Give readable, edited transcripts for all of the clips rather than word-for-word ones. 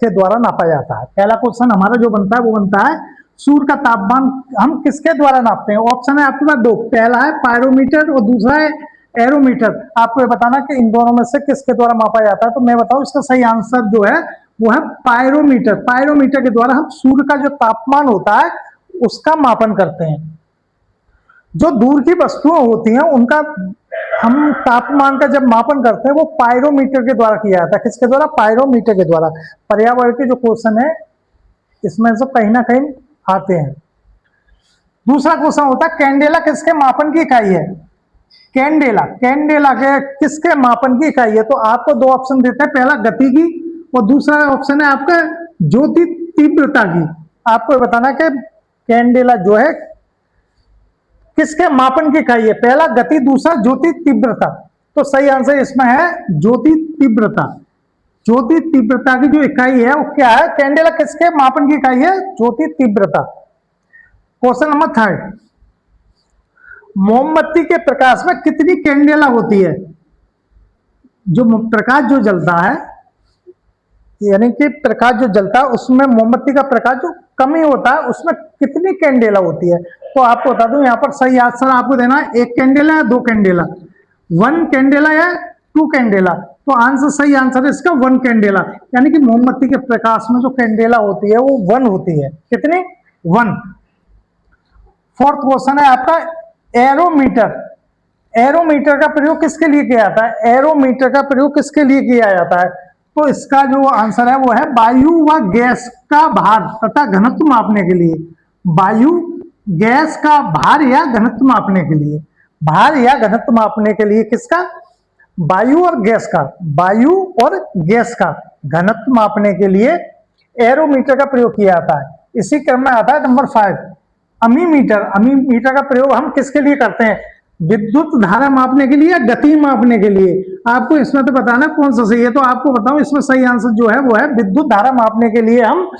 के द्वारा नापा जाता है। पहला क्वेश्चन हमारा जो बनता है वो बनता है सूर्य का तापमान हम किसके द्वारा नापते हैं। ऑप्शन है आपके पास दो, पहला है पायरोमीटर और दूसरा है एरोमीटर। आपको ये बताना कि इन दोनों में से किसके द्वारा मापा जाता है। तो मैं बताऊं इसका सही आंसर जो है वो है पायरोमीटर। पायरोमीटर के द्वारा हम सूर्य का जो तापमान होता है उसका मापन करते हैं। जो दूर की वस्तुएं होती हैं उनका हम तापमान का जब मापन करते हैं वो पायरोमीटर के द्वारा किया जाता है। किसके द्वारा? पायरोमीटर के द्वारा। पर्यावरण के जो क्वेश्चन है इसमें से कहीं ना कहीं आते हैं। दूसरा क्वेश्चन होता है कैंडेला किसके मापन की इकाई है। कैंडेला, कैंडेला के किसके मापन की इकाई है। तो आपको दो ऑप्शन देते हैं, पहला गति की और दूसरा ऑप्शन है आपका ज्योति तीव्रता की। आपको बताना कि कैंडेला जो है किसके मापन की इकाई है, पहला गति दूसरा ज्योति तीव्रता। तो सही आंसर इसमें है ज्योति तीव्रता। ज्योति तीव्रता की जो इकाई है वो क्या है? कैंडेला किसके मापन की इकाई है? ज्योति तीव्रता। क्वेश्चन नंबर 3, मोमबत्ती के प्रकाश में कितनी कैंडेला होती है। जो प्रकाश जो जलता है यानी कि प्रकाश जो जलता है उसमें मोमबत्ती का प्रकाश जो कमी होता है उसमें कितनी कैंडेला होती है। तो आपको बता दूं यहाँ पर सही आंसर आपको देना है एक कैंडेला या दो कैंडेला, 1 कैंडेला या 2 कैंडेला। तो आंसर सही आंसर है इसका 1 कैंडेला। यानी कि मोमबत्ती के प्रकाश में जो कैंडेला होती है वो 1 होती है। कितनी? 1। फोर्थ क्वेश्चन है आपका एरोमीटर। एरोमीटर का प्रयोग किसके लिए किया जाता है? एरोमीटर का प्रयोग किसके लिए किया जाता है? तो इसका जो आंसर है वो है वायु व गैस का भार तथा घनत्व मापने के लिए। वायु गैस का भार या घनत्व मापने के लिए। भार या घनत्व मापने के लिए किसका? वायु और गैस का। वायु और गैस का घनत्व मापने के लिए एरोमीटर का प्रयोग किया जाता है। इसी क्रम में आता है नंबर 5 अमीमीटर। अमीमीटर का प्रयोग हम किसके लिए करते हैं? विद्युत धारा मापने के लिए या गति मापने के लिए। आपको इसमें तो बताना कौन सा सही है। तो आपको बताऊं इसमें सही आंसर जो है वो है विद्युत धारा मापने के लिए हम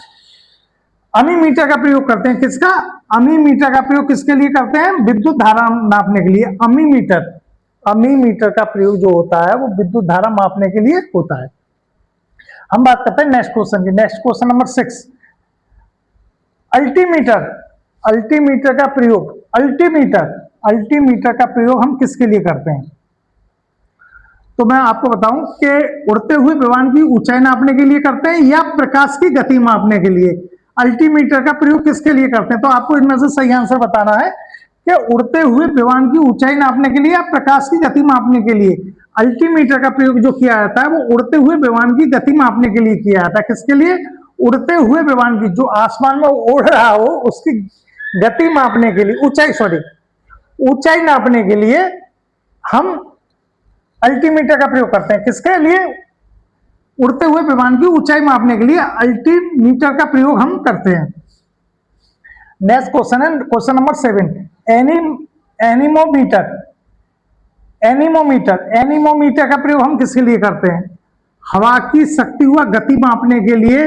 अमीमीटर का प्रयोग करते हैं। किसका? अमीमीटर का प्रयोग किसके लिए करते हैं? विद्युत धारा मापने के लिए। अमीमीटर, अमीमीटर का प्रयोग जो होता है वो विद्युत धारा मापने के लिए होता है। हम बात करते हैं नेक्स्ट क्वेश्चन की। Next question number 6 altimeter. Altimeter का प्रयोग, अल्टीमीटर का प्रयोग हम किसके लिए करते हैं? तो मैं आपको बताऊं कि उड़ते हुए विमान की ऊंचाई नापने के लिए करते हैं या प्रकाश की गति मापने के लिए। अल्टीमीटर का प्रयोग किसके लिए करते हैं? तो आपको इनमें से सही आंसर बताना है कि उड़ते हुए विमान की ऊंचाई नापने के लिए या प्रकाश की गति मापने के लिए। अल्टीमीटर का प्रयोग जो किया जाता है वो उड़ते हुए विमान की गति मापने के लिए किया जाता है। किसके लिए? उड़ते हुए विमान की, जो आसमान में उड़ रहा हो उसकी गति मापने के लिए, ऊंचाई नापने के लिए हम अल्टीमीटर का प्रयोग करते हैं। किसके लिए? उड़ते हुए विमान की ऊंचाई मापने के लिए अल्टीमीटर का प्रयोग हम करते हैं। नेक्स्ट क्वेश्चन है क्वेश्चन नंबर 7 एनीमोमीटर। एनीमोमीटर का प्रयोग हम किसके लिए करते हैं? हवा की शक्ति व गति मापने के लिए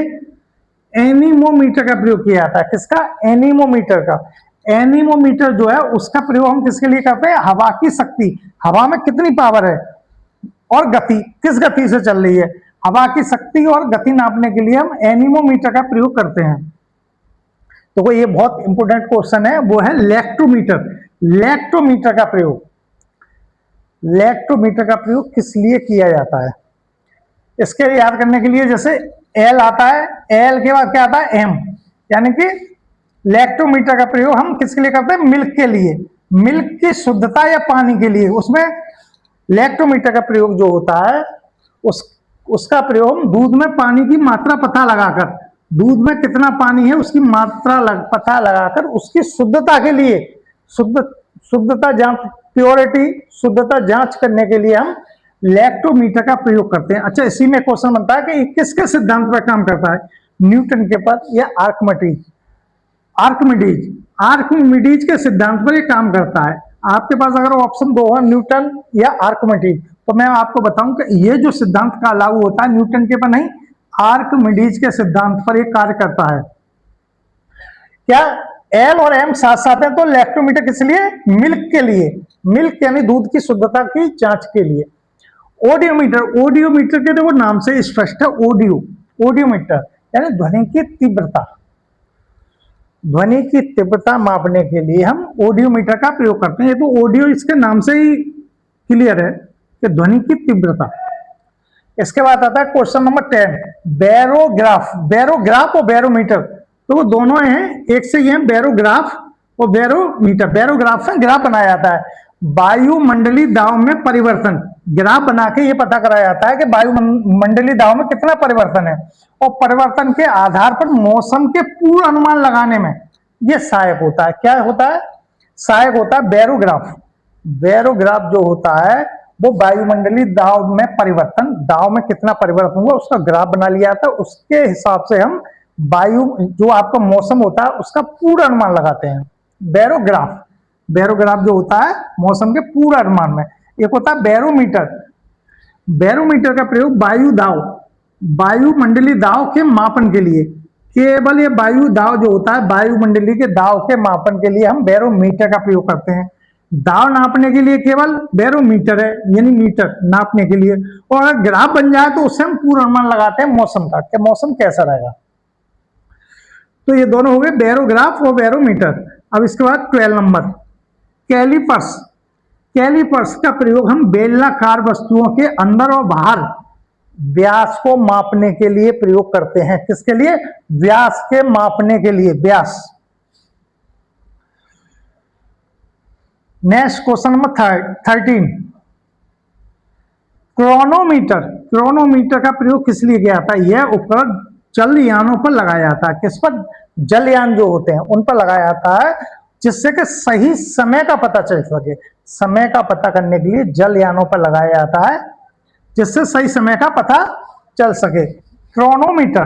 एनीमोमीटर का प्रयोग किया जाता है। किसका? एनीमोमीटर का। एनीमोमीटर जो है उसका प्रयोग हम किसके लिए करते हैं? हवा की शक्ति, हवा में कितनी पावर है और गति किस गति से चल रही है, हवा की शक्ति और गति नापने के लिए हम एनीमोमीटर का प्रयोग करते हैं। तो ये बहुत इंपॉर्टेंट क्वेश्चन है, वो है लैक्टोमीटर। लैक्टोमीटर का प्रयोग, लैक्टोमीटर का प्रयोग किस लिए किया जाता है? इसके लिए याद करने के लिए जैसे एल आता है, एल के बाद क्या आता है? एम। यानी कि लैक्टोमीटर का प्रयोग हम किसके लिए करते हैं? मिल्क के लिए, मिल्क की शुद्धता या पानी के लिए। उसमें लैक्टोमीटर का प्रयोग जो होता है उसका प्रयोग हम दूध में पानी की मात्रा पता लगाकर, दूध में कितना पानी है उसकी मात्रा पता लगाकर उसकी शुद्धता के लिए, शुद्धता जांच, प्योरिटी, शुद्धता जांच करने के लिए हम लैक्टोमीटर का प्रयोग करते हैं। अच्छा, इसी में क्वेश्चन बनता है कि किसके सिद्धांत पर काम करता है? न्यूटन के पर या आर्किमिडीज? आर्किमिडीज के सिद्धांत पर ये काम करता है। आपके पास अगर ऑप्शन दो है न्यूटन या आर्किमिडीज, तो मैं आपको बताऊं कि ये जो सिद्धांत का लागू होता है न्यूटन के पर नहीं, आर्किमिडीज के सिद्धांत पर ये कार्य करता है। क्या एल और एम साथ साथ है? तो लैक्टोमीटर किस लिए? मिल्क के लिए, मिल्क यानी दूध की शुद्धता की जांच के लिए। ओडियोमीटर, ओडियोमीटर के देखो नाम से स्पष्ट है, ओडियोमीटर यानी ध्वनि की तीव्रता। ध्वनि की तीव्रता मापने के लिए हम ऑडियोमीटर का प्रयोग करते हैं। ये तो ऑडियो इसके नाम से ही क्लियर है कि ध्वनि की तीव्रता। इसके बाद आता है क्वेश्चन नंबर 10, बैरोग्राफ। बैरोग्राफ और बैरोमीटर तो वो दोनों हैं, एक से ही है, बैरोग्राफ और बैरोमीटर। बैरोग्राफ से ग्राफ बनाया जाता है, वायुमंडलीय दाब में परिवर्तन। ग्राफ बना के ये पता कराया जाता है कि वायुमंडलीय दाब में कितना परिवर्तन है, और परिवर्तन के आधार पर मौसम के पूर्ण अनुमान लगाने में ये सहायक होता है। क्या होता है? सहायक होता है बैरोग्राफ। बैरोग्राफ जो होता है वो वायुमंडलीय दाब में परिवर्तन, दाब में कितना परिवर्तन हुआ उसका ग्राफ बना लिया था। उसके हिसाब से हम वायु जो आपका मौसम होता है उसका पूर्ण अनुमान लगाते हैं। बैरोग्राफ, बैरोग्राफ जो होता है मौसम के पूर्ण अनुमान में। एक होता है बैरोमीटर। बैरोमीटर का प्रयोग वायु दाब, वायुमंडलीय दाब के मापन के लिए, केवल ये वायु दाब जो होता है वायुमंडलीय के दाब के मापन के लिए हम बैरोमीटर का प्रयोग करते हैं। दाब नापने के लिए केवल बैरोमीटर है, यानी मीटर नापने के लिए। और अगर ग्राफ बन जाए तो उससे हम पूर्ण अनुमान लगाते हैं मौसम का, कि मौसम कैसा रहेगा। तो ये दोनों हो गए, बैरोग्राफ और बैरोमीटर। अब इसके बाद 12 नंबर, कैलिपर्स। कैलिपर्स का प्रयोग हम बेलनाकार वस्तुओं के अंदर और बाहर व्यास को मापने के लिए प्रयोग करते हैं। किसके लिए? व्यास के मापने के लिए, व्यास। Next question number 13, chronometer. Chronometer का प्रयोग किस लिए किया जाता है? यह उपकरण जलयानों पर लगाया जाता है। किस पर? जलयान जो होते हैं उन पर लगाया जाता है, जिससे कि सही समय का पता चल सके। समय का पता करने के लिए जलयानों पर लगाया जाता है, जिससे सही समय का पता चल सके। क्रोनोमीटर,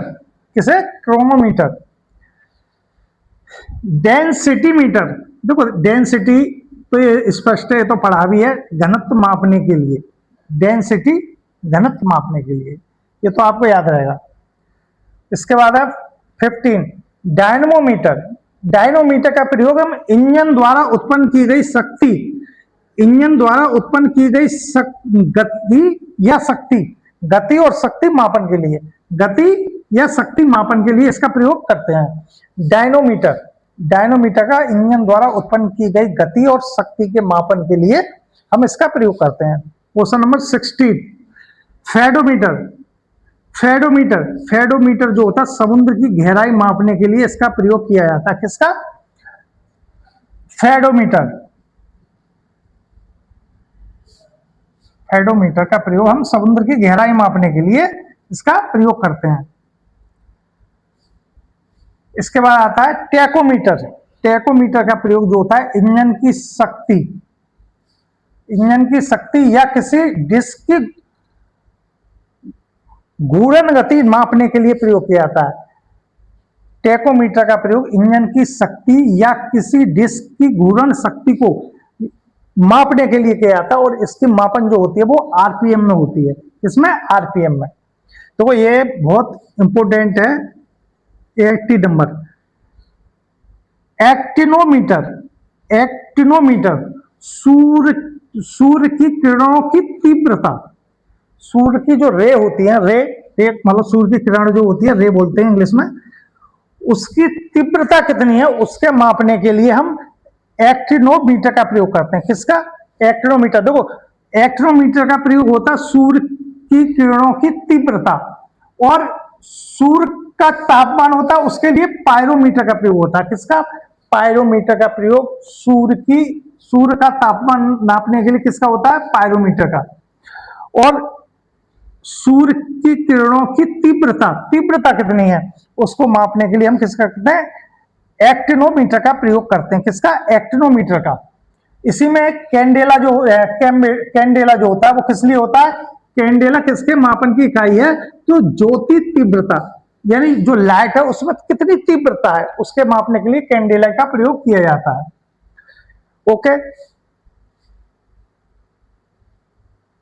किसे? क्रोनोमीटर। डेंसिटी मीटर, देखो डेंसिटी तो ये स्पष्ट है, तो पढ़ा भी है, घनत्व मापने के लिए। डेंसिटी घनत्व मापने के लिए, ये तो आपको याद रहेगा। इसके बाद है 15, डायनमोमीटर। डायनमोमीटर का प्रयोग हम इंजन द्वारा उत्पन्न की गई शक्ति, इंजन द्वारा उत्पन्न की गई गति या शक्ति, गति और शक्ति मापन के लिए, गति या शक्ति मापन के लिए इसका प्रयोग करते हैं। डायनोमीटर, डायनोमीटर का इंजन द्वारा उत्पन्न की गई गति और शक्ति के मापन के लिए हम इसका प्रयोग करते हैं। Question number 16, फेडोमीटर। फेडोमीटर, फेडोमीटर जो होता है समुद्र की गहराई मापने के लिए इसका प्रयोग किया जाता है। किसका? फेडोमीटर। फेडोमीटर का प्रयोग हम समुद्र की गहराई मापने के लिए इसका प्रयोग करते हैं। इसके बाद आता है टैकोमीटर। टैकोमीटर का प्रयोग जो होता है इंजन की शक्ति, इंजन की शक्ति या किसी डिस्क की घूर्णन गति मापने के लिए प्रयोग किया जाता है। टैकोमीटर का प्रयोग इंजन की शक्ति या किसी डिस्क की घूर्णन शक्ति को मापने के लिए किया जाता है, और इसकी मापन जो होती है वो आरपीएम में होती है। इसमें आरपीएम में, तो वो ये बहुत इंपॉर्टेंट है। 80 नंबर, एक्टिनोमीटर। एक्टिनोमीटर, सूर्य की किरणों की तीव्रता, सूर्य की जो रे होती है, रे मतलब सूर्य की किरण जो होती है, रे बोलते हैं इंग्लिश में, उसकी तीव्रता कितनी है उसके मापने के लिए हम एक्टिनोमीटर का प्रयोग करते हैं। किसका? एक्टिनोमीटर। देखो एक्टिनोमीटर का प्रयोग होता है सूर्य की किरणों की तीव्रता, और सूर्य का तापमान होता है उसके लिए पायरोमीटर का प्रयोग होता है। किसका? पायरोमीटर का प्रयोग सूर्य का तापमान नापने के लिए किसका होता है? पायरोमीटर का। और सूर्य की किरणों की तीव्रता, तीव्रता कितनी है उसको मापने के लिए हम किसका करते हैं? एक्टिनोमीटर का प्रयोग करते हैं। किसका? एक्टिनोमीटर का। इसी में कैंडेला जो कैंडेला जो होता है वो किस लिए होता है? कैंडेला किसके मापन की इकाई है? तो ज्योति तीव्रता, यानी जो लाइट है उसमें कितनी तीव्रता है उसके मापने के लिए कैंडेला का प्रयोग किया जाता है। ओके।